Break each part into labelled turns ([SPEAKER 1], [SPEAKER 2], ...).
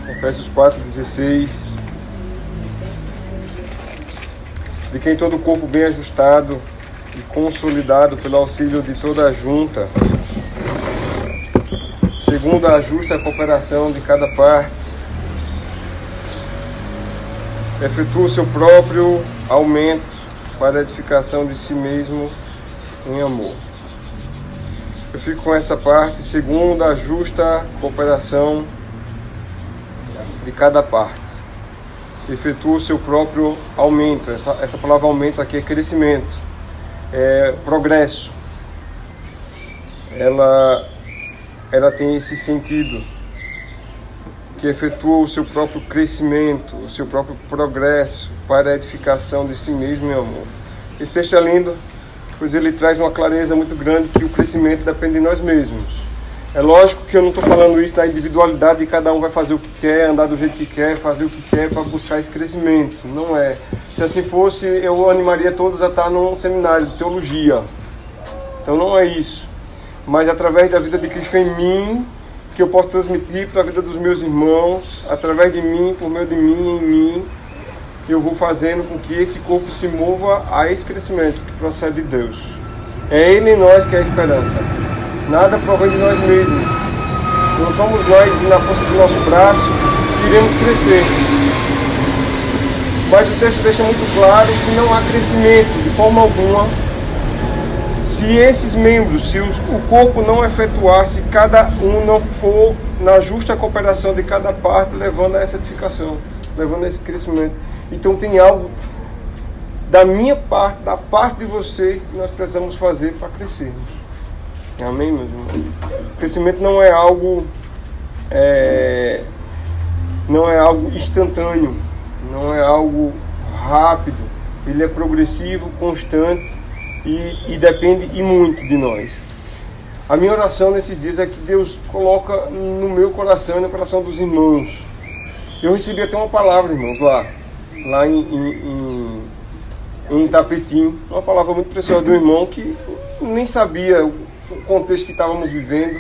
[SPEAKER 1] Efésios 4:16. De quem todo o corpo bem ajustado e consolidado pelo auxílio de toda a junta, segundo a justa cooperação de cada parte, efetua o seu próprio aumento para a edificação de si mesmo em amor. Eu fico com essa parte, segundo a justa cooperação de cada parte. Efetua o seu próprio aumento. Essa palavra aumento aqui é crescimento, é progresso. Ela tem esse sentido, que efetua o seu próprio crescimento, o seu próprio progresso para a edificação de si mesmo em amor. Esse texto é lindo, pois ele traz uma clareza muito grande que o crescimento depende de nós mesmos. É lógico que eu não estou falando isso da individualidade de cada um vai fazer o que quer, andar do jeito que quer, fazer o que quer para buscar esse crescimento. Não é. Se assim fosse, eu animaria todos a estar num seminário de teologia. Então não é isso. Mas através da vida de Cristo em mim, que eu posso transmitir para a vida dos meus irmãos, através de mim, por meio de mim, em mim, eu vou fazendo com que esse corpo se mova a esse crescimento que procede de Deus. É Ele em nós que é a esperança. Nada provém de nós mesmos. Não somos nós, e na força do nosso braço, que iremos crescer. Mas o texto deixa muito claro que não há crescimento de forma alguma se esses membros, se o corpo não efetuar, se cada um não for na justa cooperação de cada parte, levando a essa edificação, levando a esse crescimento. Então tem algo da minha parte, da parte de vocês, que nós precisamos fazer para crescermos. Amém, meus irmãos? O crescimento não é algo instantâneo, não é algo rápido. Ele é progressivo, constante e depende e muito de nós. A minha oração nesses dias é que Deus coloca no meu coração e no coração dos irmãos. Eu recebi até uma palavra, irmãos, lá em Itapetim, uma palavra muito preciosa de um irmão que nem sabia o contexto que estávamos vivendo,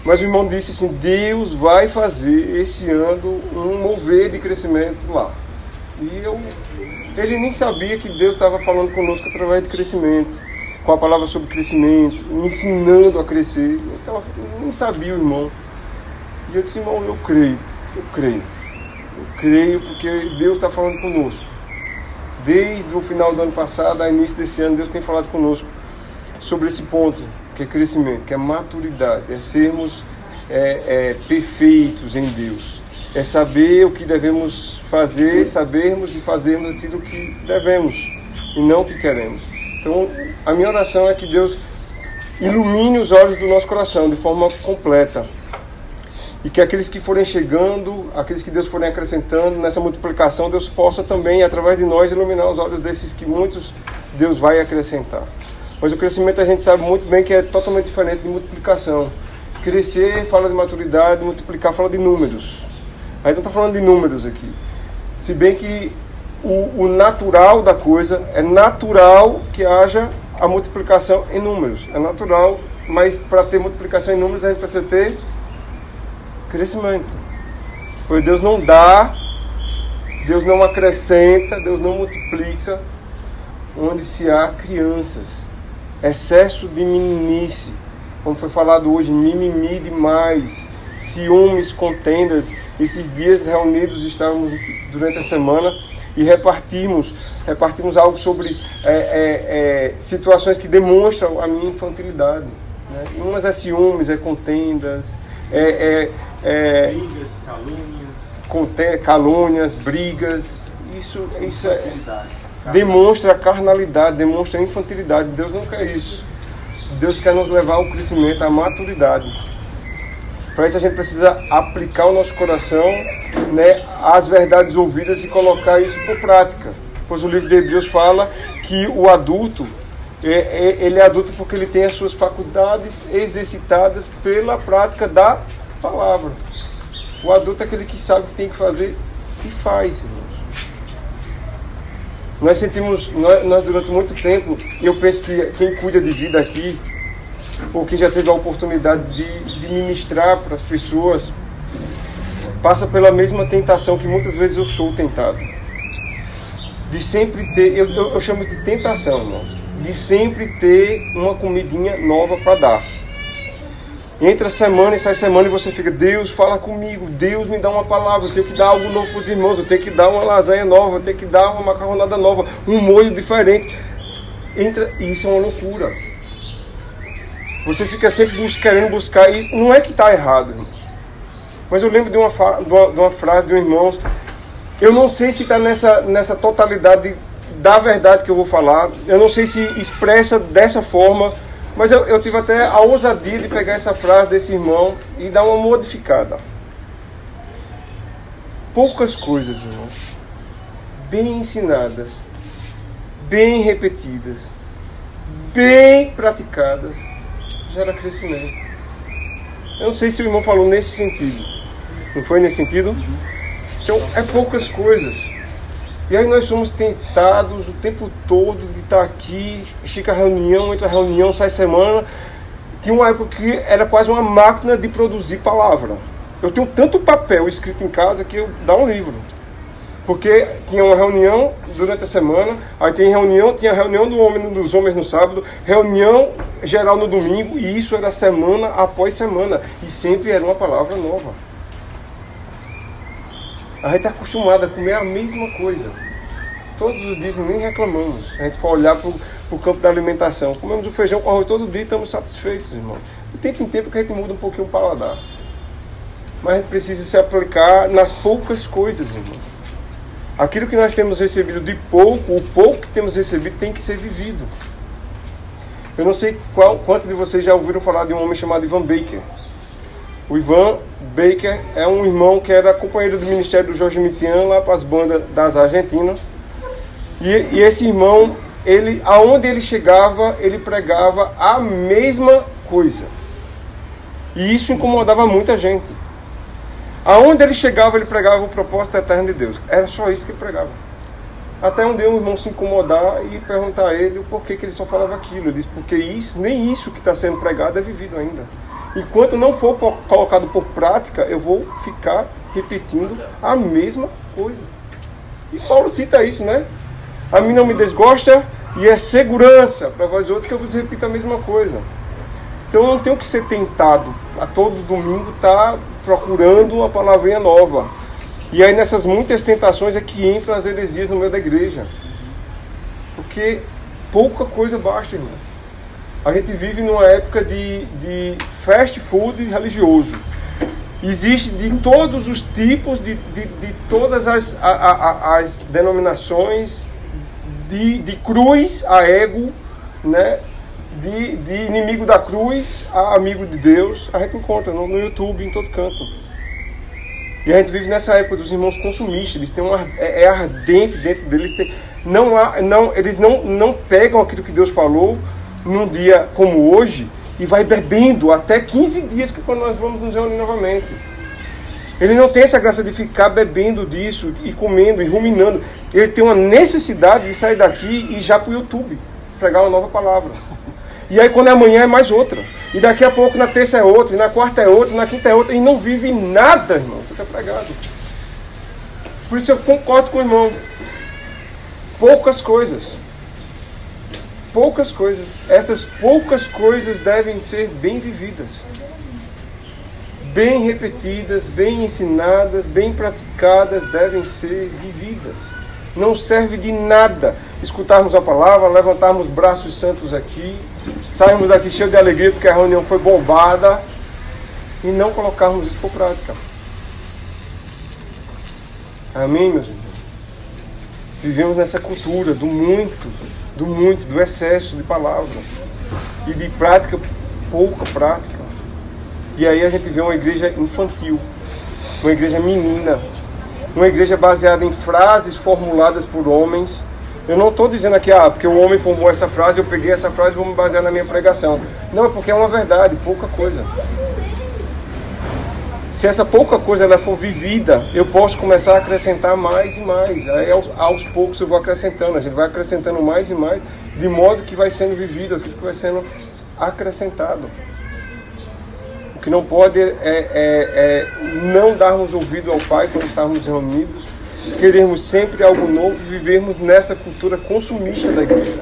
[SPEAKER 1] mas o irmão disse assim: Deus vai fazer esse ano um mover de crescimento lá. E ele nem sabia que Deus estava falando conosco através de crescimento, com a palavra sobre crescimento, me ensinando a crescer. Então, eu nem sabia, o irmão. E eu disse: irmão, eu creio porque Deus está falando conosco. Desde o final do ano passado ao início desse ano, Deus tem falado conosco sobre esse ponto, que é crescimento, que é maturidade, é sermos perfeitos em Deus, é saber o que devemos fazer, sabermos e fazermos aquilo que devemos e não o que queremos. Então, a minha oração é que Deus ilumine os olhos do nosso coração de forma completa e que aqueles que forem chegando, aqueles que Deus forem acrescentando nessa multiplicação, Deus possa também, através de nós, iluminar os olhos desses que muitos Deus vai acrescentar. Mas o crescimento a gente sabe muito bem que é totalmente diferente de multiplicação. Crescer fala de maturidade, multiplicar fala de números. A gente não está falando de números aqui. Se bem que o natural da coisa, é natural que haja a multiplicação em números. É natural, mas para ter multiplicação em números a gente precisa ter crescimento. Pois Deus não dá, Deus não acrescenta, Deus não multiplica onde se há crianças. Excesso de meninice, como foi falado hoje, mimimi demais, ciúmes, contendas. Esses dias reunidos estávamos durante a semana e repartimos algo sobre situações que demonstram a minha infantilidade. Né? Umas é ciúmes, é contendas,
[SPEAKER 2] brigas,
[SPEAKER 1] calúnias, brigas. Isso demonstra carnalidade, demonstra infantilidade. Deus não quer isso. Deus quer nos levar ao crescimento, à maturidade. Para isso a gente precisa aplicar o nosso coração, né, às verdades ouvidas e colocar isso por prática. Pois o livro de Hebreus fala que o adulto, ele é adulto porque ele tem as suas faculdades exercitadas pela prática da palavra. O adulto é aquele que sabe o que tem que fazer e faz, irmãos. Nós durante muito tempo, eu penso que quem cuida de vida aqui, ou quem já teve a oportunidade de ministrar para as pessoas, passa pela mesma tentação que muitas vezes eu sou tentado. De sempre ter, eu chamo de tentação, irmãos, de sempre ter uma comidinha nova para dar. Entra semana e sai semana e você fica, Deus fala comigo, Deus me dá uma palavra, eu tenho que dar algo novo para os irmãos, eu tenho que dar uma lasanha nova, eu tenho que dar uma macarronada nova, um molho diferente. E isso é uma loucura. Você fica sempre querendo buscar isso. Não é que está errado, irmãos. Mas eu lembro de uma frase de um irmão. Eu não sei se está nessa totalidade da verdade que eu vou falar. Eu não sei se expressa dessa forma. Mas eu tive até a ousadia de pegar essa frase desse irmão e dar uma modificada. Poucas coisas, irmãos, bem ensinadas, bem repetidas, bem praticadas, gera crescimento. Eu não sei se o irmão falou nesse sentido. Não foi nesse sentido? Então, é poucas coisas. E aí nós somos tentados o tempo todo de estar aqui, fica reunião, entra reunião, sai semana. Tinha uma época que era quase uma máquina de produzir palavra. Eu tenho tanto papel escrito em casa que eu dá um livro. Porque tinha uma reunião durante a semana, aí tinha a reunião dos homens no sábado, reunião geral no domingo, e isso era semana após semana. E sempre era uma palavra nova. A gente está acostumado a comer a mesma coisa. Todos os dias nem reclamamos. A gente for olhar para o campo da alimentação. Comemos o feijão com arroz todo dia e estamos satisfeitos, irmão. De tempo em tempo que a gente muda um pouquinho o paladar. Mas a gente precisa se aplicar nas poucas coisas, irmão. Aquilo que nós temos recebido de pouco, o pouco que temos recebido tem que ser vivido. Eu não sei quantos de vocês já ouviram falar de um homem chamado Ivan Baker. O Ivan Baker é um irmão que era companheiro do ministério do Jorge Mitian lá para as bandas das Argentinas. E esse irmão, aonde ele chegava, ele pregava a mesma coisa. E isso incomodava muita gente. Aonde ele chegava, ele pregava o propósito eterno de Deus. Era só isso que ele pregava. Até um dia um irmão se incomodar e perguntar a ele o porquê que ele só falava aquilo. Ele disse, porque nem isso que está sendo pregado é vivido ainda. Enquanto não for colocado por prática, eu vou ficar repetindo a mesma coisa. E Paulo cita isso, né? A mim não me desgosta e é segurança para vós outros que eu vos repito a mesma coisa. Então eu não tenho que ser tentado a todo domingo estar procurando uma palavrinha nova. E aí nessas muitas tentações é que entram as heresias no meio da igreja. Porque pouca coisa basta, irmão. A gente vive numa época de fast food religioso. Existe de todos os tipos, de todas as denominações, de cruz a ego, né? De inimigo da cruz a amigo de Deus. A gente encontra no YouTube, em todo canto. E a gente vive nessa época dos irmãos consumistas. Eles têm é ardente dentro deles. Eles não pegam aquilo que Deus falou num dia como hoje e vai bebendo até 15 dias, que quando nós vamos nos reunir novamente. Ele não tem essa graça de ficar bebendo disso e comendo e ruminando. Ele tem uma necessidade de sair daqui e ir já para o YouTube pregar uma nova palavra. E aí quando é amanhã é mais outra. E daqui a pouco na terça é outra, e na quarta é outra, e na quinta é outra. E não vive nada, irmão, que está pregado. Por isso eu concordo com o irmão. Poucas coisas. Poucas coisas. Essas poucas coisas devem ser bem vividas. Bem repetidas, bem ensinadas, bem praticadas, devem ser vividas. Não serve de nada escutarmos a palavra, levantarmos braços santos aqui, sairmos daqui cheios de alegria porque a reunião foi bombada e não colocarmos isso por prática. Amém, meus irmãos? Vivemos nessa cultura do do excesso de palavra e de prática, pouca prática. E aí a gente vê uma igreja infantil, uma igreja menina, uma igreja baseada em frases formuladas por homens. Eu não estou dizendo aqui, porque o homem formou essa frase, eu peguei essa frase e vou me basear na minha pregação. Não, é porque é uma verdade, pouca coisa. Se essa pouca coisa ela for vivida, eu posso começar a acrescentar mais e mais. Aí aos poucos eu vou acrescentando, a gente vai acrescentando mais e mais, de modo que vai sendo vivido aquilo que vai sendo acrescentado. O que não pode não darmos ouvido ao Pai quando estamos reunidos, queremos sempre algo novo e vivermos nessa cultura consumista da igreja.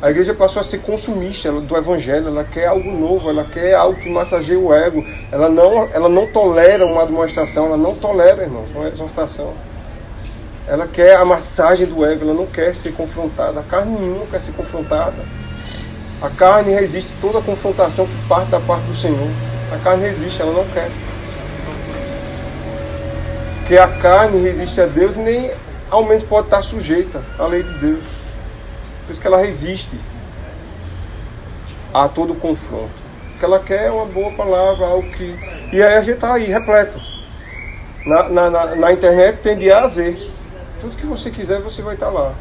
[SPEAKER 1] A igreja passou a ser consumista do evangelho, ela quer algo novo, ela quer algo que massageie o ego, ela não tolera uma demonstração, ela não tolera, irmãos, uma exortação. Ela quer a massagem do ego, ela não quer ser confrontada, a carne nenhuma quer ser confrontada. A carne resiste toda a confrontação que parte da parte do Senhor. A carne resiste, ela não quer. Porque a carne resiste a Deus, nem ao menos pode estar sujeita à lei de Deus. Por isso que ela resiste a todo confronto. O que ela quer é uma boa palavra, algo que... E aí a gente está aí, repleto. Na internet tem de A a Z. Tudo que você quiser, você vai estar lá.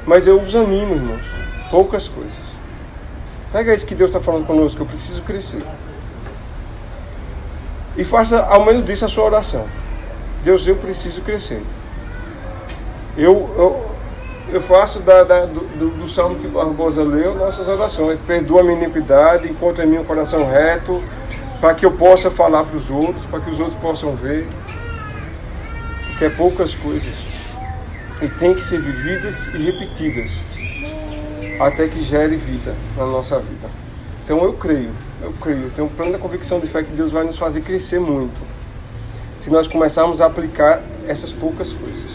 [SPEAKER 1] Mas eu os animo, irmãos. Poucas coisas. Pega isso que Deus está falando conosco, eu preciso crescer. E faça ao menos disso a sua oração. Deus, eu preciso crescer. Eu faço do salmo que Barbosa leu nossas orações. Perdoa a minha iniquidade, encontra em mim um coração reto, para que eu possa falar para os outros, para que os outros possam ver. Que é poucas coisas. E tem que ser vividas e repetidas, até que gere vida na nossa vida. Então eu creio, tenho plena convicção de fé que Deus vai nos fazer crescer muito, se nós começarmos a aplicar essas poucas coisas.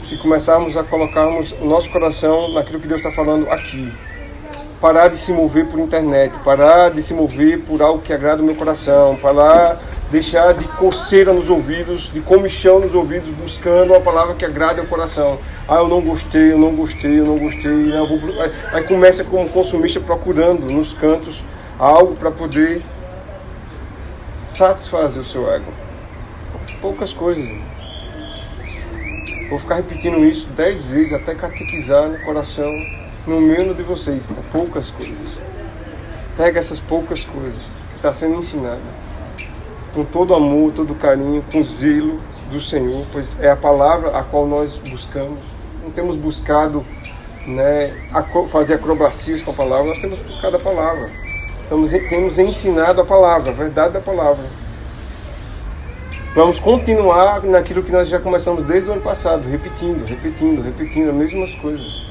[SPEAKER 1] Se começarmos a colocarmos o nosso coração naquilo que Deus está falando aqui. Parar de se mover por internet, parar de se mover por algo que agrada o meu coração, deixar de coceira nos ouvidos, de comichão nos ouvidos, buscando uma palavra que agrade ao coração. Eu não gostei. Aí começa como consumista procurando nos cantos algo para poder satisfazer o seu ego. Poucas coisas. Vou ficar repetindo isso 10 vezes até catequizar no coração, no meio de vocês. Poucas coisas. Pega essas poucas coisas que está sendo ensinada, com todo amor, todo carinho, com zelo do Senhor, pois é a palavra a qual nós buscamos. Não temos buscado, fazer acrobacias com a palavra, nós temos buscado a palavra. Temos ensinado a palavra, a verdade da palavra. Vamos continuar naquilo que nós já começamos desde o ano passado, repetindo as mesmas coisas.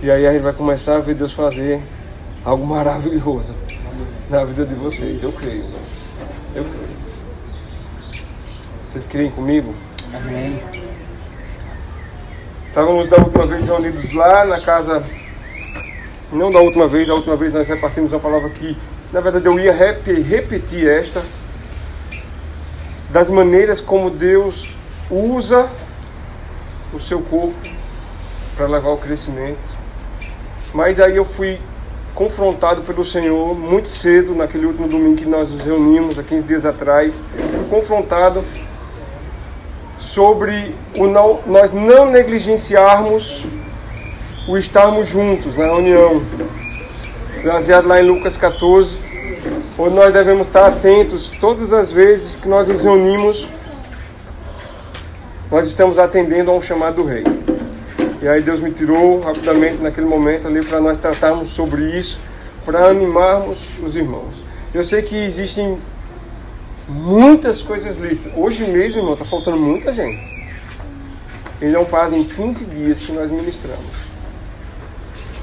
[SPEAKER 1] E aí a gente vai começar a ver Deus fazer algo maravilhoso na vida de vocês, eu creio. Vocês creem comigo?
[SPEAKER 2] Amém.
[SPEAKER 1] Estávamos da última vez reunidos lá na casa, não da última vez, a última vez nós repartimos uma palavra que, na verdade eu ia repetir esta, das maneiras como Deus usa o seu corpo para levar ao crescimento. Mas aí eu fui confrontado pelo Senhor muito cedo, naquele último domingo que nós nos reunimos, há 15 dias atrás. Fui confrontado sobre nós não negligenciarmos o estarmos juntos na reunião, baseado lá em Lucas 14, onde nós devemos estar atentos todas as vezes que nós nos reunimos, nós estamos atendendo a um chamado do Rei. E aí Deus me tirou rapidamente naquele momento ali para nós tratarmos sobre isso, para animarmos os irmãos. Eu sei que existem muitas coisas listas. Hoje mesmo, irmão, está faltando muita gente. E não fazem 15 dias que nós ministramos.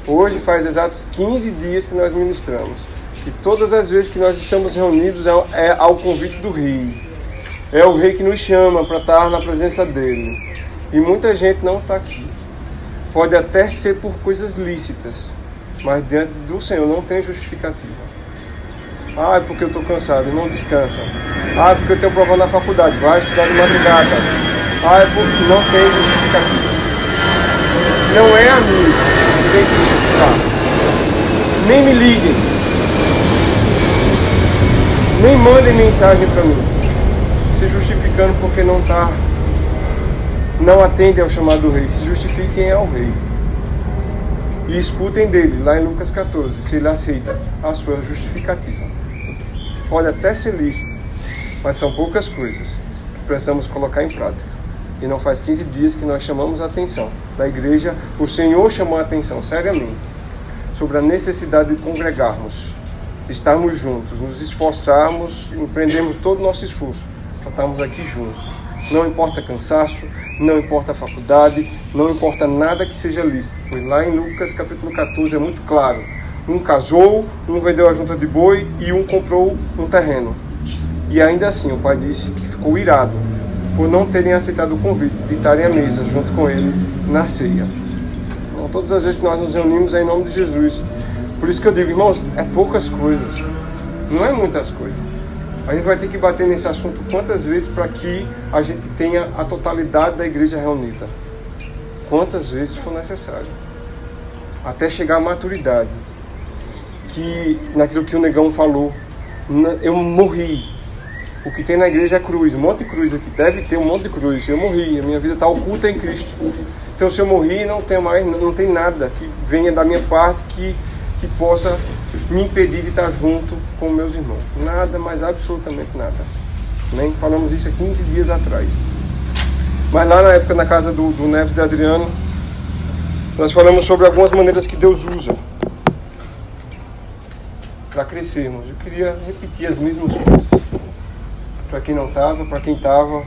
[SPEAKER 1] Hoje faz exatos 15 dias que nós ministramos. E todas as vezes que nós estamos reunidos é ao convite do Rei. É o Rei que nos chama para estar na presença dele. E muita gente não está aqui. Pode até ser por coisas lícitas, mas diante do Senhor não tem justificativa. É porque eu estou cansado, não descansa. É porque eu tenho prova na faculdade, vai estudar de madrugada. É porque não tem justificativa. Não é a mim que tem que justificar. Nem me liguem. Nem mandem mensagem para mim, se justificando porque não atendem ao chamado do Rei. Se justifiquem ao Rei. E escutem dele, lá em Lucas 14, se ele aceita a sua justificativa. Pode até ser lícito, mas são poucas coisas que precisamos colocar em prática. E não faz 15 dias que nós chamamos a atenção da igreja. O Senhor chamou a atenção, seriamente, sobre a necessidade de congregarmos estarmos juntos, nos esforçarmos, empreendemos todo o nosso esforço para estarmos aqui juntos. Não importa cansaço, não importa a faculdade, não importa nada que seja lícito. Pois lá em Lucas capítulo 14 é muito claro. Um casou, um vendeu a junta de boi e um comprou um terreno. E ainda assim o pai disse que ficou irado por não terem aceitado o convite de estarem à mesa junto com ele na ceia. Então, todas as vezes que nós nos reunimos é em nome de Jesus. Por isso que eu digo, irmãos, é poucas coisas, não é muitas coisas. A gente vai ter que bater nesse assunto quantas vezes para que a gente tenha a totalidade da igreja reunida. Quantas vezes for necessário. Até chegar à maturidade. Que naquilo que o Negão falou, eu morri. O que tem na igreja é cruz, um monte de cruz aqui, deve ter um monte de cruz. Eu morri, a minha vida está oculta em Cristo. Então se eu morri, não tem nada que venha da minha parte que possa me impedir de estar junto com meus irmãos. Nada, mas absolutamente nada. Nem falamos isso há 15 dias atrás. Mas lá na época, na casa do Neves e de Adriano, nós falamos sobre algumas maneiras que Deus usa para crescermos. Eu queria repetir as mesmas coisas. Para quem não estava, para quem estava,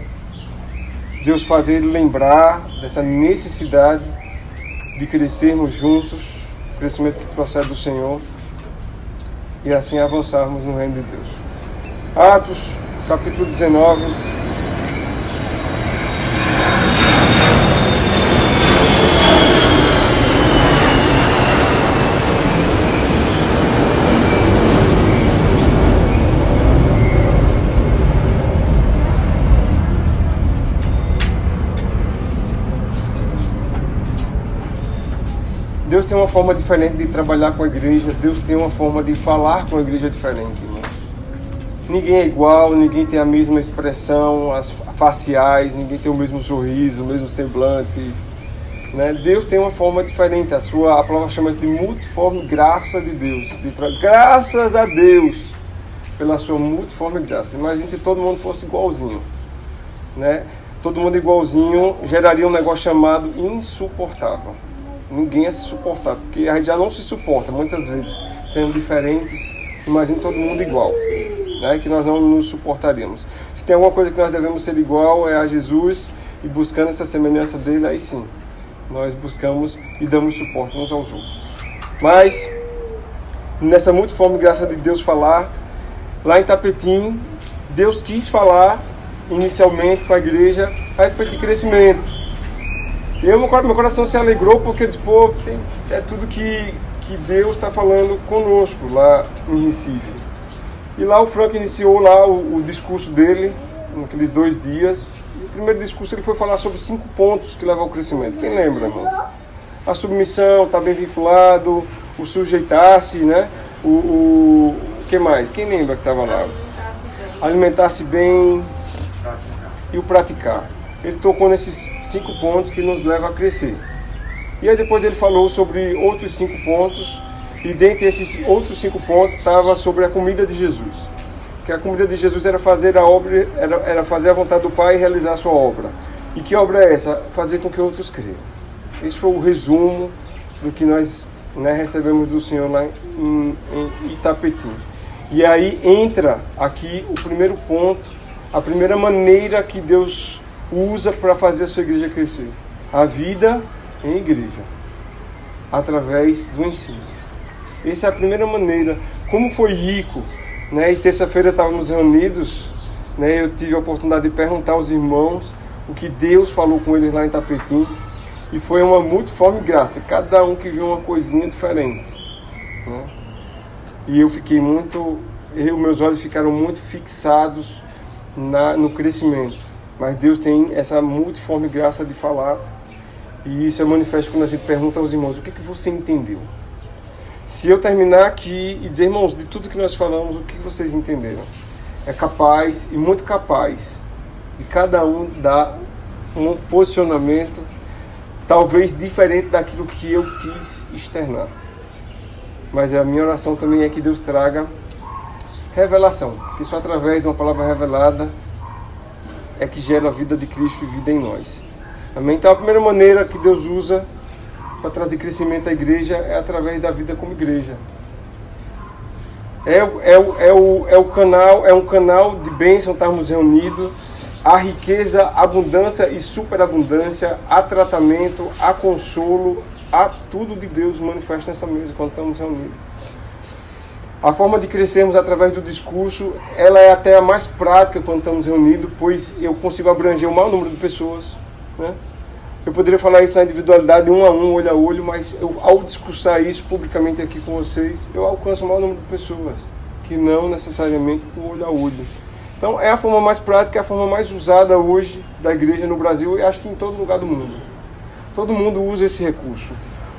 [SPEAKER 1] Deus fazer ele lembrar dessa necessidade de crescermos juntos, o crescimento que procede do Senhor, e assim avançarmos no reino de Deus. Atos, capítulo 19. Deus tem uma forma diferente de trabalhar com a igreja. Deus tem uma forma de falar com a igreja diferente, irmão. Ninguém é igual, ninguém tem a mesma expressão, as faciais, ninguém tem o mesmo sorriso, o mesmo semblante, né? Deus tem uma forma diferente. A palavra chama de multiforme graça de Deus. Graças a Deus pela sua multiforme graça. Imagina se todo mundo fosse igualzinho, né? Todo mundo igualzinho geraria um negócio chamado insuportável. Ninguém ia se suportar, porque a gente já não se suporta muitas vezes, sendo diferentes. Imagina todo mundo igual, né? Que nós não nos suportaríamos. Se tem alguma coisa que nós devemos ser igual, é a Jesus, e buscando essa semelhança dele, aí sim, nós buscamos e damos suporte uns aos outros. Mas, nessa multiforme graça de Deus falar, lá em Tapetim, Deus quis falar inicialmente para a igreja a respeito de crescimento. E meu coração se alegrou porque disse, pô, é tudo que Deus está falando conosco lá em Recife. E lá o Frank iniciou lá o discurso dele, naqueles 2 dias. E o primeiro discurso ele foi falar sobre 5 pontos que levam ao crescimento. Quem lembra, irmão? A submissão está bem vinculado, o sujeitar-se, né? O que mais? Quem lembra que estava lá? Alimentar-se bem e o praticar. Ele tocou nesses 5 pontos que nos levam a crescer. E aí depois ele falou sobre outros 5 pontos, e dentre esses outros 5 pontos estava sobre a comida de Jesus. Que a comida de Jesus era fazer a obra, era fazer a vontade do Pai e realizar a sua obra. E que obra é essa? Fazer com que outros creiam. Esse foi o resumo do que nós, né, recebemos do Senhor lá em Itapetim. E aí entra aqui o primeiro ponto, a primeira maneira que Deus usa para fazer a sua igreja crescer. A vida em igreja, através do ensino. Essa é a primeira maneira. Como foi rico, né? E terça-feira estávamos reunidos, né? Eu tive a oportunidade de perguntar aos irmãos o que Deus falou com eles lá em Tapetim, e foi uma multiforme graça, cada um que viu uma coisinha diferente, né? E eu fiquei meus olhos ficaram muito fixados no crescimento. Mas Deus tem essa multiforme graça de falar, e isso é manifesto quando a gente pergunta aos irmãos, o que você entendeu? Se eu terminar aqui e dizer, irmãos, de tudo que nós falamos, o que vocês entenderam? É capaz, e muito capaz, de cada um dar um posicionamento talvez diferente daquilo que eu quis externar. Mas a minha oração também é que Deus traga revelação, porque só através de uma palavra revelada é que gera a vida de Cristo e vida em nós. Amém? Então a primeira maneira que Deus usa para trazer crescimento à igreja é através da vida como igreja. É um canal de bênção estarmos reunidos. Há riqueza, abundância e superabundância, há tratamento, há consolo, há tudo de Deus manifesto nessa mesa quando estamos reunidos. A forma de crescermos através do discurso, ela é até a mais prática quando estamos reunidos, pois eu consigo abranger o maior número de pessoas, né? Eu poderia falar isso na individualidade, um a um, olho a olho, mas ao discursar isso publicamente aqui com vocês, eu alcanço o maior número de pessoas, que não necessariamente com olho a olho. Então é a forma mais prática, é a forma mais usada hoje da igreja no Brasil e acho que em todo lugar do mundo. Todo mundo usa esse recurso.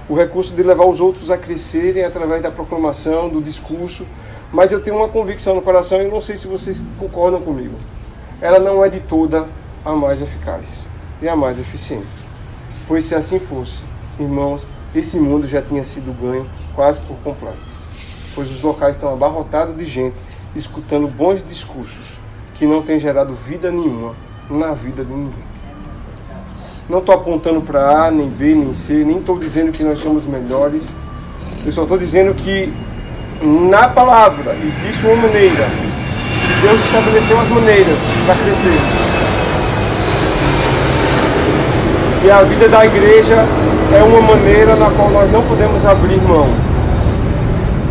[SPEAKER 1] O recurso de levar os outros a crescerem através da proclamação, do discurso. Mas eu tenho uma convicção no coração e não sei se vocês concordam comigo. Ela não é de toda a mais eficaz e a mais eficiente. Pois se assim fosse, irmãos, esse mundo já tinha sido ganho quase por completo. Pois os locais estão abarrotados de gente escutando bons discursos que não têm gerado vida nenhuma na vida de ninguém. Não estou apontando para A, nem B, nem C, nem estou dizendo que nós somos melhores. Eu só estou dizendo que na palavra existe uma maneira. Deus estabeleceu as maneiras para crescer. E a vida da igreja é uma maneira na qual nós não podemos abrir mão.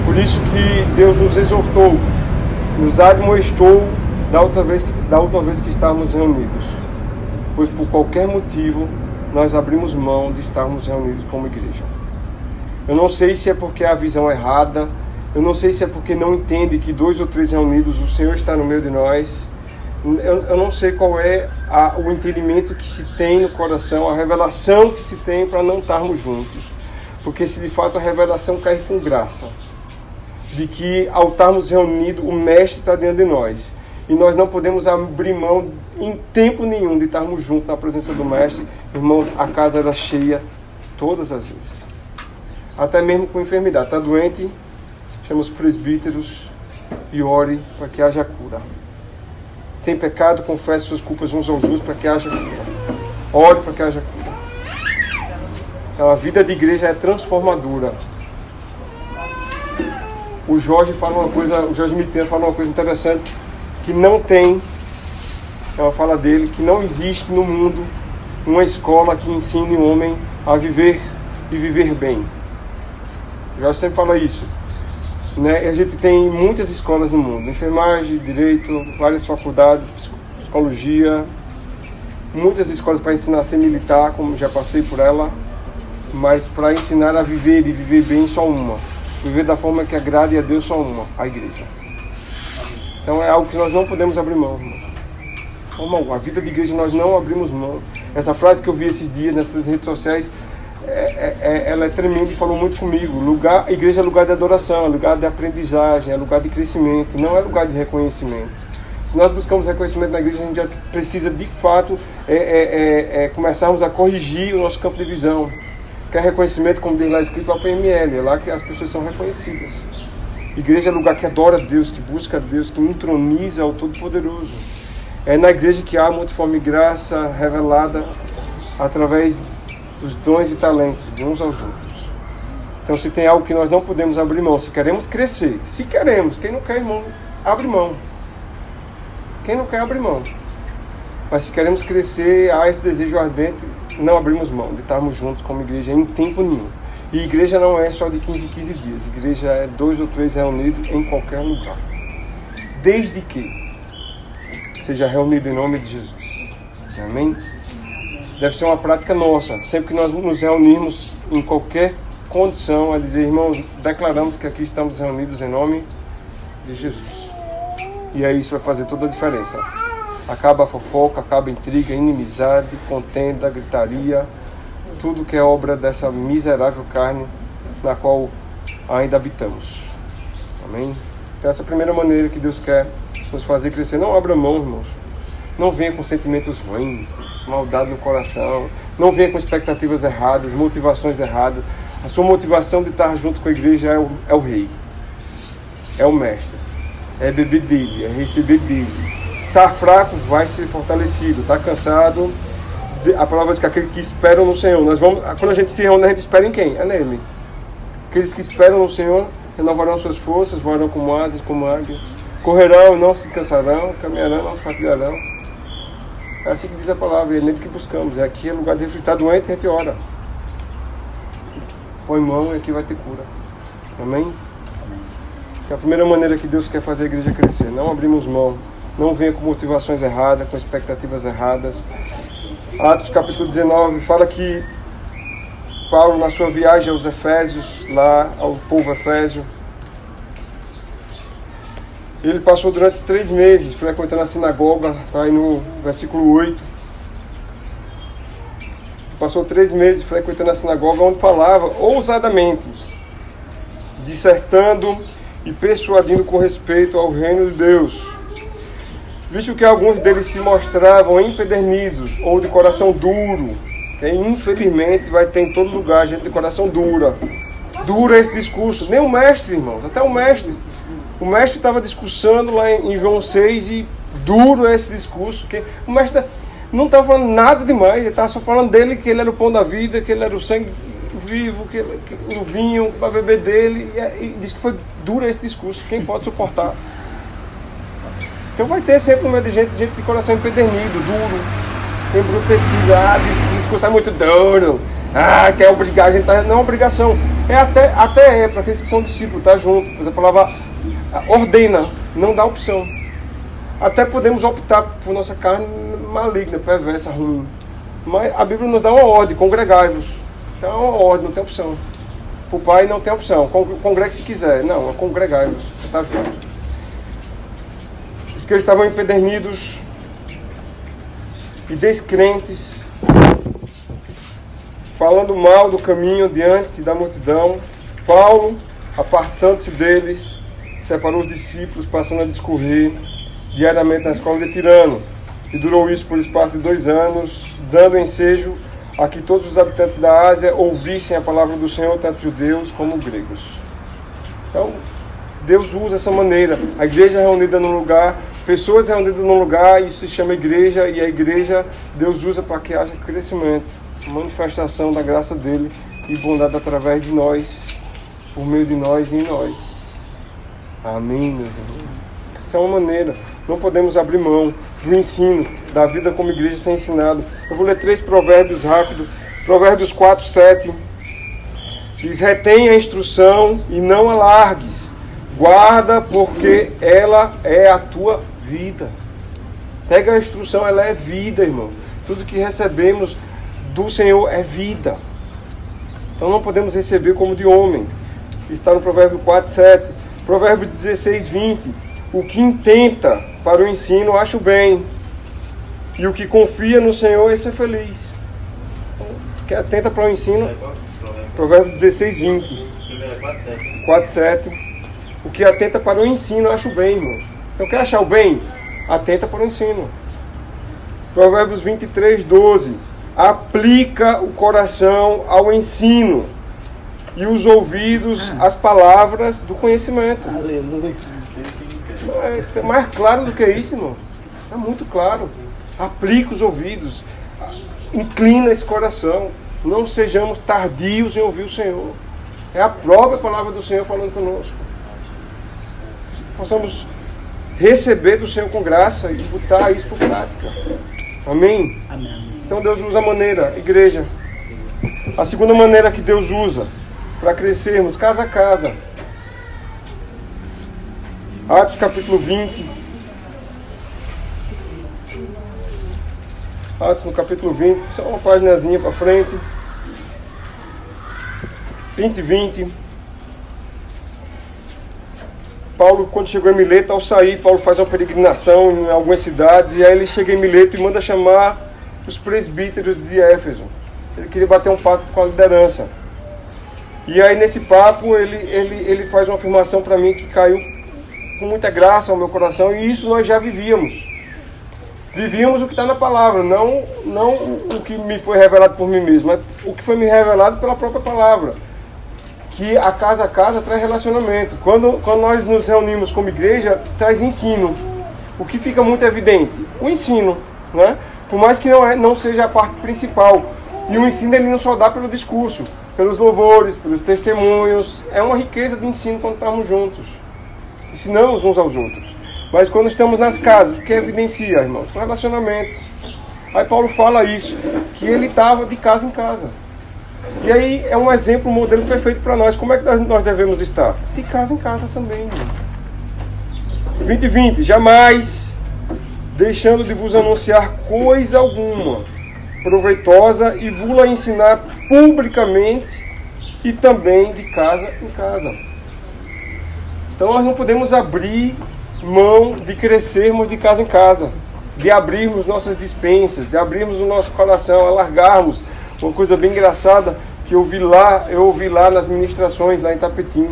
[SPEAKER 1] Por isso que Deus nos exortou, nos admoestou da outra vez que estávamos reunidos. Pois por qualquer motivo nós abrimos mão de estarmos reunidos como igreja. Eu não sei se é porque a visão é errada, eu não sei se é porque não entende que 2 ou 3 reunidos o Senhor está no meio de nós. Eu não sei qual é o entendimento que se tem no coração, a revelação que se tem para não estarmos juntos. Porque se de fato a revelação cai com graça, de que ao estarmos reunidos o Mestre está dentro de nós, e nós não podemos abrir mão em tempo nenhum de estarmos juntos na presença do Mestre. Irmãos, a casa era cheia todas as vezes. Até mesmo com enfermidade. Está doente? Chama os presbíteros e ore para que haja cura. Tem pecado? Confesse suas culpas uns aos outros para que haja cura. Ore para que haja cura. Então a vida de igreja é transformadora. O Jorge Mitterrand fala uma coisa interessante, que não tem, ela fala dele, que não existe no mundo uma escola que ensine o homem a viver e viver bem. Já sempre fala isso, né? A gente tem muitas escolas no mundo, enfermagem, direito, várias faculdades, psicologia, muitas escolas para ensinar a ser militar, como já passei por ela, mas para ensinar a viver e viver bem só uma. Viver da forma que agrade a Deus só uma, a igreja. Então é algo que nós não podemos abrir mão, irmão. A vida de igreja nós não abrimos mão. Essa frase que eu vi esses dias nessas redes sociais, ela é tremenda e falou muito comigo. A igreja é lugar de adoração, é lugar de aprendizagem, é lugar de crescimento, não é lugar de reconhecimento. Se nós buscamos reconhecimento na igreja, a gente já precisa de fato começarmos a corrigir o nosso campo de visão. Que é reconhecimento, como diz lá escrito, lá para o PML, é lá que as pessoas são reconhecidas. Igreja é lugar que adora a Deus, que busca a Deus, que entroniza o Todo-Poderoso. É na igreja que há multiforme graça revelada através dos dons e talentos de uns aos outros. Então se tem algo que nós não podemos abrir mão, se queremos crescer, se queremos, quem não quer, irmão, abre mão. Quem não quer, abre mão. Mas se queremos crescer, há esse desejo ardente, não abrimos mão de estarmos juntos como igreja em tempo nenhum. E igreja não é só de 15 em 15 dias. Igreja é 2 ou 3 reunidos em qualquer lugar. Desde que seja reunido em nome de Jesus. Amém? Deve ser uma prática nossa. Sempre que nós nos reunirmos em qualquer condição, a dizer, irmãos, declaramos que aqui estamos reunidos em nome de Jesus. E aí isso vai fazer toda a diferença. Acaba a fofoca, acaba a intriga, a inimizade, contenda, gritaria, tudo que é obra dessa miserável carne na qual ainda habitamos. Amém? Então essa é a primeira maneira que Deus quer nos fazer crescer. Não abra mão, irmãos. Não venha com sentimentos ruins, maldade no coração. Não venha com expectativas erradas, motivações erradas. A sua motivação de estar junto com a igreja é o rei. É o mestre. É beber dele, é receber dele. Está fraco, vai ser fortalecido. Está cansado, a palavra diz que aqueles que esperam no Senhor. Quando a gente se reúne, a gente espera em quem? É nele. Aqueles que esperam no Senhor renovarão suas forças, voarão como asas, como águias, correrão e não se cansarão, caminharão e não se fatigarão. É assim que diz a palavra, é nele que buscamos. É aqui é lugar de refletir doente, a gente ora. Põe mão e aqui vai ter cura. Amém? É a primeira maneira que Deus quer fazer a igreja crescer. Não abrimos mão. Não venha com motivações erradas, com expectativas erradas. Atos capítulo 19 fala que Paulo, na sua viagem aos Efésios, lá ao povo efésio, ele passou durante 3 meses frequentando a sinagoga, está aí no versículo 8. Passou 3 meses frequentando a sinagoga, onde falava ousadamente, dissertando e persuadindo com respeito ao reino de Deus. Visto que alguns deles se mostravam empedernidos ou de coração duro, que infelizmente vai ter em todo lugar gente de coração dura. Dura esse discurso. Nem o mestre, irmãos, até o mestre. O mestre estava discursando lá em João 6 e duro esse discurso. Que o mestre não estava falando nada demais, ele estava só falando dele, que ele era o pão da vida, que ele era o sangue vivo, que o vinho para beber dele. E disse que foi duro esse discurso. Quem pode suportar? Então vai ter sempre no meio de gente de coração empedernido, duro, embrutecido. Esse discurso é muito duro. Quer obrigar a gente. Não é obrigação. É até para aqueles que são discípulos, tá junto. A palavra ordena, não dá opção. Até podemos optar por nossa carne maligna, perversa, ruim. Mas a Bíblia nos dá uma ordem, congregai-vos. Então é uma ordem, não tem opção. O pai não tem opção. Congregue se quiser. Não, é congregai-vos. Está junto. Que eles estavam empedernidos e descrentes, falando mal do caminho diante da multidão. Paulo, apartando-se deles, separou os discípulos, passando a discorrer diariamente na escola de Tirano. E durou isso por espaço de 2 anos, dando ensejo a que todos os habitantes da Ásia ouvissem a palavra do Senhor, tanto judeus como gregos. Então, Deus usa essa maneira. A igreja reunida num lugar, pessoas reunidas num lugar, isso se chama igreja, e a igreja Deus usa para que haja crescimento, manifestação da graça dele e bondade através de nós, por meio de nós e em nós. Amém, meus irmãos. Essa é uma maneira. Não podemos abrir mão do ensino, da vida como igreja ser ensinado. Eu vou ler 3 provérbios rápido. Provérbios 4, 7. Diz: retém a instrução e não alargues. Guarda, porque ela é a tua vida. Pega a instrução, ela é vida, irmão. Tudo que recebemos do Senhor é vida. Então não podemos receber como de homem. Está no Provérbio 4, 7. Provérbios 16, 20. O que intenta para o ensino, acha o bem. E o que confia no Senhor, esse é feliz. Que atenta para o ensino. Provérbio 16, 20. 4, 7. O que atenta para o ensino, acha o bem, irmão. Então quer achar o bem? Atenta para o ensino. Provérbios 23, 12. Aplica o coração ao ensino e os ouvidos às palavras do conhecimento.
[SPEAKER 2] Aleluia.
[SPEAKER 1] É mais claro do que isso, irmão. É muito claro. Aplica os ouvidos. Inclina esse coração. Não sejamos tardios em ouvir o Senhor. É a própria palavra do Senhor falando conosco. Possamos receber do Senhor com graça e botar isso por prática. Amém?
[SPEAKER 2] Amém.
[SPEAKER 1] Então Deus usa a maneira, igreja. A segunda maneira que Deus usa para crescermos, casa a casa. Atos capítulo 20. Atos no capítulo 20, só uma paginazinha para frente. 20. Paulo, quando chegou em Mileto, ao sair, Paulo faz uma peregrinação em algumas cidades, e aí ele chega em Mileto e manda chamar os presbíteros de Éfeso. Ele queria bater um papo com a liderança. E aí nesse papo ele faz uma afirmação para mim que caiu com muita graça ao meu coração, e isso nós já vivíamos. Vivíamos o que está na palavra, não o que me foi revelado por mim mesmo, mas o que foi me revelado pela própria palavra. Que a casa traz relacionamento. Quando nós nos reunimos como igreja, traz ensino. O que fica muito evidente? O ensino, né? Por mais que não seja a parte principal. E o ensino ele não só dá pelo discurso. pelos louvores, pelos testemunhos. É uma riqueza de ensino quando estamos juntos. Ensinamos uns aos outros. Mas quando estamos nas casas, o que evidencia, irmãos? O relacionamento. Aí Paulo fala isso, que ele estava de casa em casa. E aí é um exemplo, um modelo perfeito para nós. Como é que nós devemos estar? De casa em casa também, irmão. 20:20. Jamais deixando de vos anunciar coisa alguma proveitosa e vos-la ensinar publicamente e também de casa em casa. Então nós não podemos abrir mão de crescermos de casa em casa, de abrirmos nossas despensas, de abrirmos o nosso coração, alargarmos. Uma coisa bem engraçada que eu ouvi lá nas ministrações lá em Itapetim.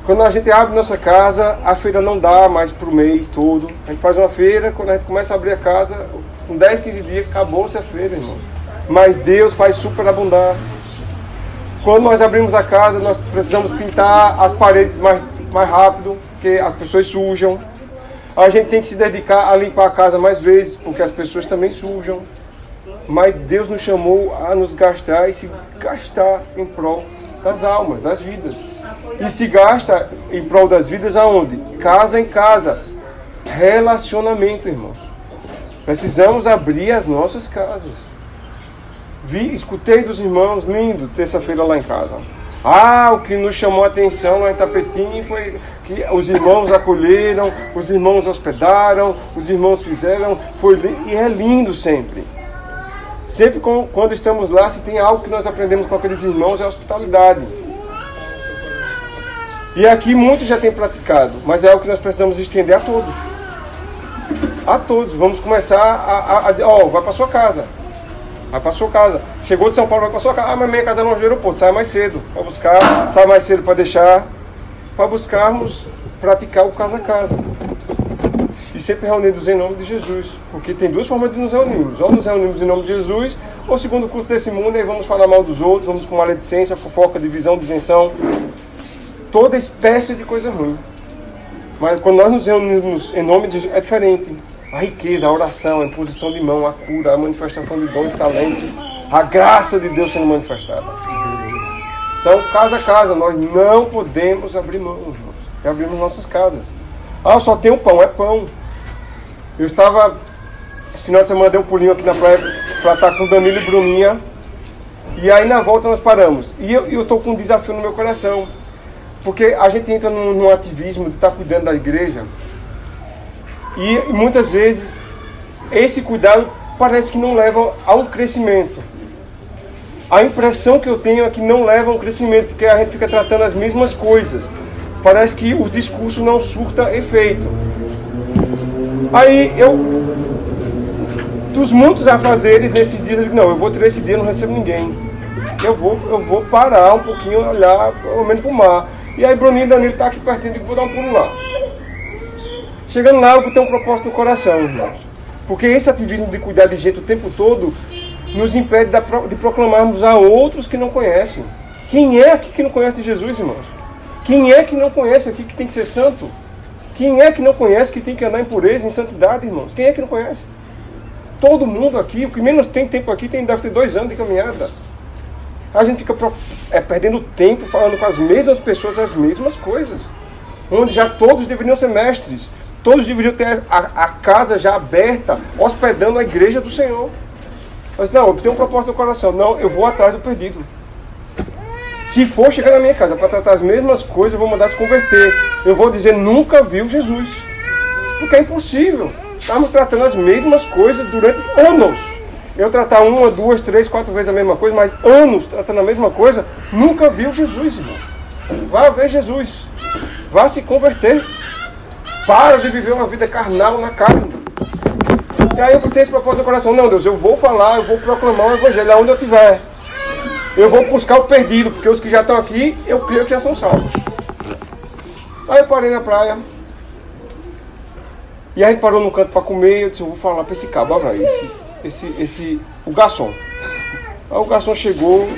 [SPEAKER 1] Quando a gente abre nossa casa, a feira não dá mais para o mês todo. A gente faz uma feira, quando a gente começa a abrir a casa, com 10, 15 dias, acabou-se a feira, irmão. Mas Deus faz superabundar. Quando nós abrimos a casa, nós precisamos pintar as paredes mais rápido, porque as pessoas sujam. A gente tem que se dedicar a limpar a casa mais vezes, porque as pessoas também sujam. Mas Deus nos chamou a nos gastar e se gastar em prol das almas, das vidas. E se gasta em prol das vidas aonde? Casa em casa. Relacionamento, irmãos. Precisamos abrir as nossas casas. Escutei dos irmãos, lindo, terça-feira lá em casa. O que nos chamou a atenção lá em Itapetim foi que os irmãos acolheram, os irmãos hospedaram, os irmãos fizeram, e é lindo sempre. Sempre quando estamos lá, se tem algo que nós aprendemos com aqueles irmãos, é a hospitalidade. E aqui muitos já têm praticado, mas é algo que nós precisamos estender a todos. A todos. Vamos começar vai para sua casa. Vai para sua casa. Chegou de São Paulo, vai para sua casa. Mas minha casa é longe do aeroporto. Sai mais cedo para buscar. Sai mais cedo para deixar. Para buscarmos praticar o casa a casa. E sempre reunidos em nome de Jesus. Porque tem duas formas de nos reunirmos. Ou nos reunimos em nome de Jesus, ou segundo o curso desse mundo, aí vamos falar mal dos outros, vamos com maledicência, fofoca, divisão, disenção. Toda espécie de coisa ruim. Mas quando nós nos reunimos em nome de Jesus, é diferente. A riqueza, a oração, a imposição de mão, a cura, a manifestação de dons, talentos, a graça de Deus sendo manifestada. Então, casa a casa, nós não podemos abrir mão, e abrimos nossas casas. Só tem o pão, é pão. Eu estava, esse final de semana, dei um pulinho aqui na praia para estar com Danilo e Bruninha. E aí na volta nós paramos. E eu estou com um desafio no meu coração. Porque a gente entra num ativismo de estar cuidando da igreja. E muitas vezes esse cuidado parece que não leva a um crescimento. A impressão que eu tenho é que não leva a um crescimento, porque a gente fica tratando as mesmas coisas. Parece que o discurso não surta efeito. Aí dos muitos afazeres nesses dias, eu digo, não, eu vou tirar esse dia, não recebo ninguém. Eu vou parar um pouquinho, olhar pelo menos para o mar. E aí Bruninho e Danilo estão aqui pertinho, eu digo, vou dar um pulo lá. Chegando lá, eu tenho um propósito no coração, irmãos. Porque esse ativismo de cuidar de gente o tempo todo nos impede de proclamarmos a outros que não conhecem. Quem é aqui que não conhece de Jesus, irmãos? Quem é que não conhece aqui que tem que ser santo? Quem é que não conhece que tem que andar em pureza, em santidade, irmãos? Quem é que não conhece? Todo mundo aqui, o que menos tem tempo aqui, deve ter 2 anos de caminhada. A gente fica perdendo tempo falando com as mesmas pessoas as mesmas coisas. Onde já todos deveriam ser mestres. Todos deveriam ter a casa já aberta, hospedando a igreja do Senhor. Mas não, eu tenho um propósito no coração. Não, eu vou atrás do perdido. Se for chegar na minha casa para tratar as mesmas coisas, eu vou mandar se converter. Eu vou dizer, nunca viu Jesus. Porque é impossível. Estamos tratando as mesmas coisas durante anos. Eu tratar 1, 2, 3, 4 vezes a mesma coisa, mas anos tratando a mesma coisa, nunca viu Jesus, irmão. Vá ver Jesus. Vá se converter. Para de viver uma vida carnal na carne. E aí eu tenho esse propósito no coração. Não, Deus, eu vou falar, eu vou proclamar o evangelho aonde eu estiver. Eu vou buscar o perdido, porque os que já estão aqui, eu creio que já são salvos. Aí eu parei na praia. E aí a gente parou num canto para comer. Eu disse, eu vou falar para esse cabo, olha o garçom. Aí o garçom chegou.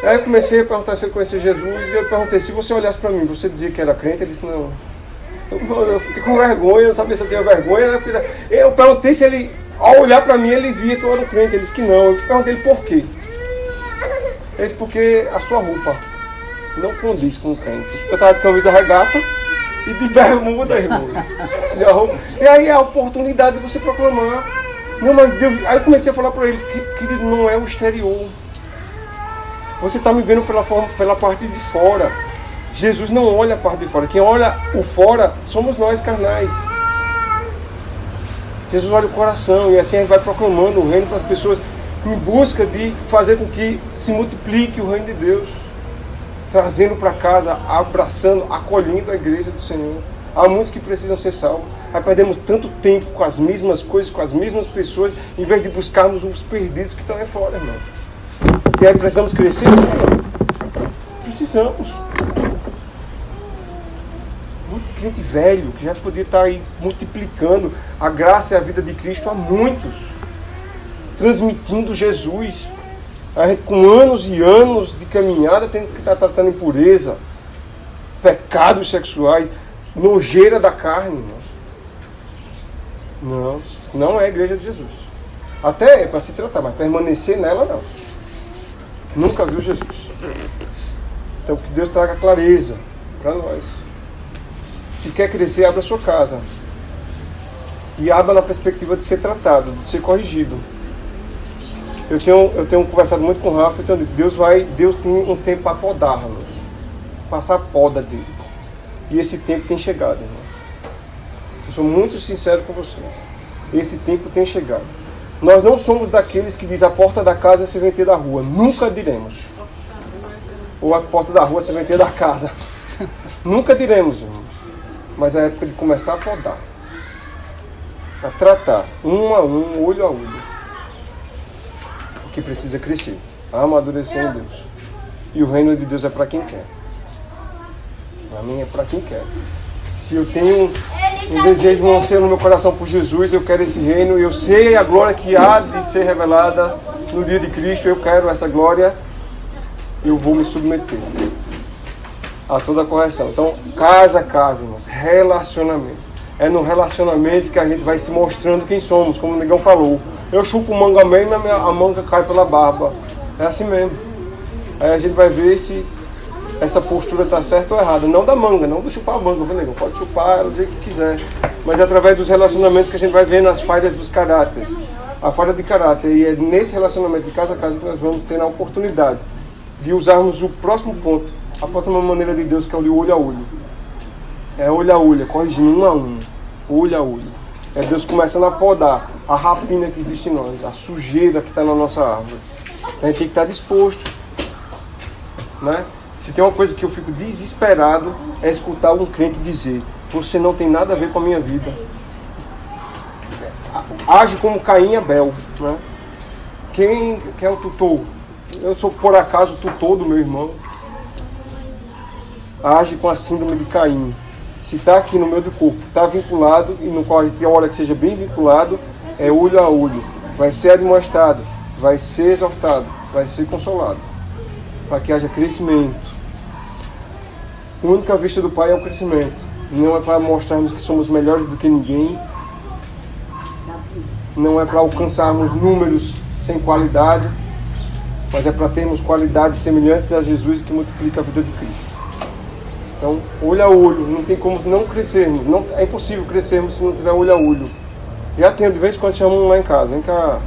[SPEAKER 1] Aí eu comecei a perguntar se ele conhecia Jesus. E eu perguntei, se você olhasse para mim, você dizia que era crente? Ele disse, não. Eu fiquei com vergonha, não sabia se eu tinha vergonha. Eu perguntei se ele, ao olhar para mim, ele via que eu era um crente. Ele disse que não. Eu perguntei ele por quê. É isso porque a sua roupa não condiz com o crente. Eu estava de camisa regata e de bermuda, irmão. E aí é a oportunidade de você proclamar. Não, mas Deus... Aí eu comecei a falar para ele, querido, não é o exterior. Você está me vendo pela parte de fora. Jesus não olha a parte de fora. Quem olha o fora somos nós, carnais. Jesus olha o coração e assim a gente vai proclamando o reino para as pessoas em busca de fazer com que se multiplique o reino de Deus. Trazendo para casa, abraçando, acolhendo a igreja do Senhor. Há muitos que precisam ser salvos. Aí perdemos tanto tempo com as mesmas coisas, com as mesmas pessoas, em vez de buscarmos os perdidos que estão aí fora, irmão. E aí precisamos crescer? Sim, precisamos. Muito crente velho, que já podia estar aí multiplicando a graça e a vida de Cristo a muitos. Transmitindo Jesus. A gente com anos e anos de caminhada tem que estar tratando impureza, pecados sexuais, nojeira da carne. Não, não é a igreja de Jesus. Até é para se tratar, mas permanecer nela não. Nunca viu Jesus. Então que Deus traga clareza para nós. Se quer crescer, abra a sua casa. E abra na perspectiva de ser tratado, de ser corrigido. Eu tenho conversado muito com o Rafa, então Deus tem um tempo para podar, irmãos. Passar a poda dele. E esse tempo tem chegado, irmão. Eu sou muito sincero com vocês. Esse tempo tem chegado. Nós não somos daqueles que diz a porta da casa se vem ter da rua. Nunca diremos. Ou a porta da rua se vem ter da casa. Nunca diremos, irmãos. Mas é a época de começar a podar. A tratar, um a um, olho a olho. Porque precisa crescer. Amadurecer em Deus. E o reino de Deus é para quem quer. Para mim é para quem quer. Se eu tenho um desejo, um anseio no meu coração por Jesus, eu quero esse reino, eu sei a glória que há de ser revelada no dia de Cristo, eu quero essa glória, eu vou me submeter a toda a correção. Então, casa a casa, irmãos, relacionamento. É no relacionamento que a gente vai se mostrando quem somos, como o Negão falou. Eu chupo o manga mesmo e a manga cai pela barba. É assim mesmo. Aí a gente vai ver se essa postura está certa ou errada. Não da manga, não do chupar a manga, viu, Negão? Pode chupar do jeito que quiser. Mas é através dos relacionamentos que a gente vai vendo as falhas dos caráteres. A falha de caráter. E é nesse relacionamento de casa a casa que nós vamos ter a oportunidade de usarmos o próximo ponto, a próxima maneira de Deus, que é o de olho a olho. É olho a olho, corrigindo um a um. Olho a olho. É Deus começando a podar a rapina que existe em nós, a sujeira que está na nossa árvore. A gente tem que estar disposto. Né? Se tem uma coisa que eu fico desesperado, é escutar um crente dizer: você não tem nada a ver com a minha vida. Age como Caim e Abel. Né? Quem é o tutor? Eu sou por acaso o tutor do meu irmão. Age com a síndrome de Caim. Se está aqui no meio do corpo, está vinculado, e no qual a gente olha que seja bem vinculado, é olho a olho. Vai ser admoestado, vai ser exortado, vai ser consolado. Para que haja crescimento. A única vista do Pai é o crescimento. Não é para mostrarmos que somos melhores do que ninguém. Não é para alcançarmos números sem qualidade. Mas é para termos qualidades semelhantes a Jesus, que multiplica a vida de Cristo. Então, olho a olho, não tem como não crescermos. Não, é impossível crescermos se não tiver olho a olho. Já tenho, de vez em quando chamam lá em casa. Vem cá,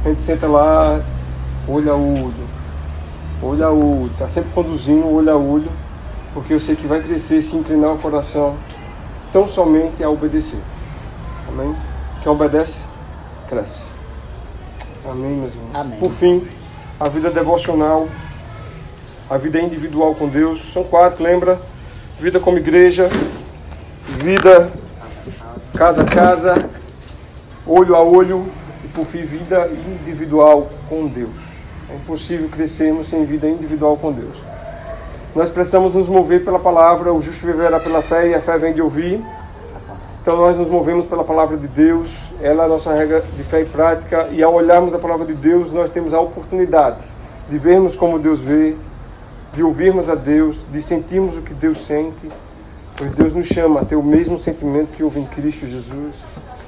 [SPEAKER 1] a gente senta lá, olho a olho. Olho a olho, está sempre conduzindo olho a olho, porque eu sei que vai crescer, se inclinar o coração, tão somente a obedecer. Amém? Quem obedece, cresce. Amém, meus irmãos?
[SPEAKER 2] Amém.
[SPEAKER 1] Por fim, a vida devocional, a vida individual com Deus, são 4, lembra? Vida como igreja, vida casa a casa, olho a olho e por fim vida individual com Deus. É impossível crescermos sem vida individual com Deus. Nós precisamos nos mover pela palavra, o justo viverá pela fé e a fé vem de ouvir. Então nós nos movemos pela palavra de Deus, ela é a nossa regra de fé e prática, e ao olharmos a palavra de Deus nós temos a oportunidade de vermos como Deus vê, de ouvirmos a Deus, de sentirmos o que Deus sente, pois Deus nos chama a ter o mesmo sentimento que houve em Cristo Jesus,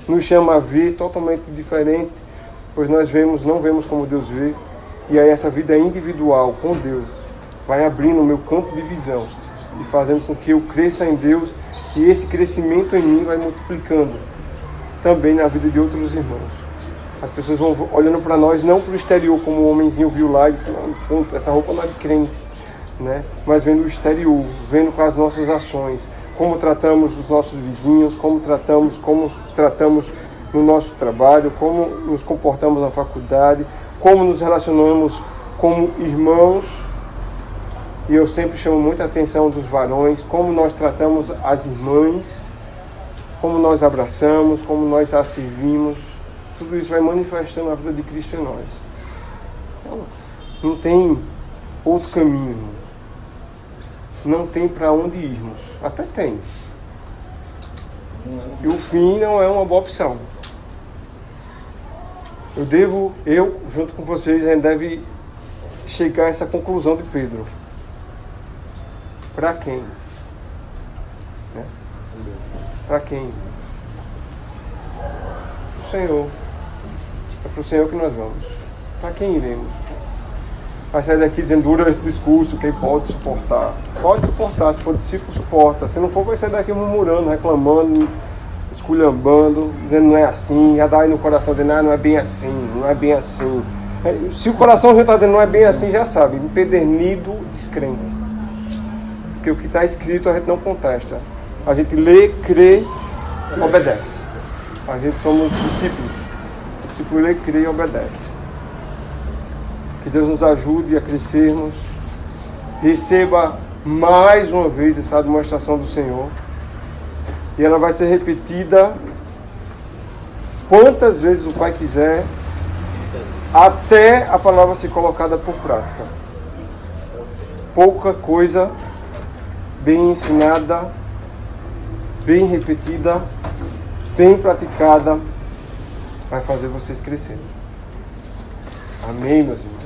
[SPEAKER 1] nos chama a ver totalmente diferente, pois nós não vemos como Deus vê, E aí essa vida individual com Deus vai abrindo o meu campo de visão e fazendo com que eu cresça em Deus, e esse crescimento em mim vai multiplicando também na vida de outros irmãos. As pessoas vão olhando para nós, não para o exterior, como o homenzinho viu lá e disse, essa roupa não é de crente, né? Mas vendo o exterior, vendo com as nossas ações, como tratamos os nossos vizinhos, como tratamos no nosso trabalho, como nos comportamos na faculdade, como nos relacionamos como irmãos. E eu sempre chamo muita atenção dos varões, como nós tratamos as irmãs, como nós abraçamos, como nós as servimos. Tudo isso vai manifestando a vida de Cristo em nós. Então, não tem outro caminho, irmão. Não tem para onde irmos. Até tem. E o fim não é uma boa opção. Eu, junto com vocês, a gente deve chegar a essa conclusão de Pedro. Para quem? Né? Para quem? Para o Senhor. É para o Senhor que nós vamos. Para quem iremos? Vai sair daqui dizendo, dura esse discurso, quem pode suportar? Pode suportar, se for discípulo, suporta. Se não for, vai sair daqui murmurando, reclamando, esculhambando, dizendo não é assim, já dá aí no coração, dizendo não é bem assim, não é bem assim. Se o coração já está dizendo não é bem assim, já sabe, empedernido, descrente. Porque o que está escrito a gente não contesta. A gente lê, crê, obedece. A gente somos discípulos. O discípulo lê, crê e obedece. Que Deus nos ajude a crescermos. Receba mais uma vez essa demonstração do Senhor. E ela vai ser repetida quantas vezes o Pai quiser, até a palavra ser colocada por prática. Pouca coisa bem ensinada, bem repetida, bem praticada, vai fazer vocês crescerem. Amém, meus irmãos?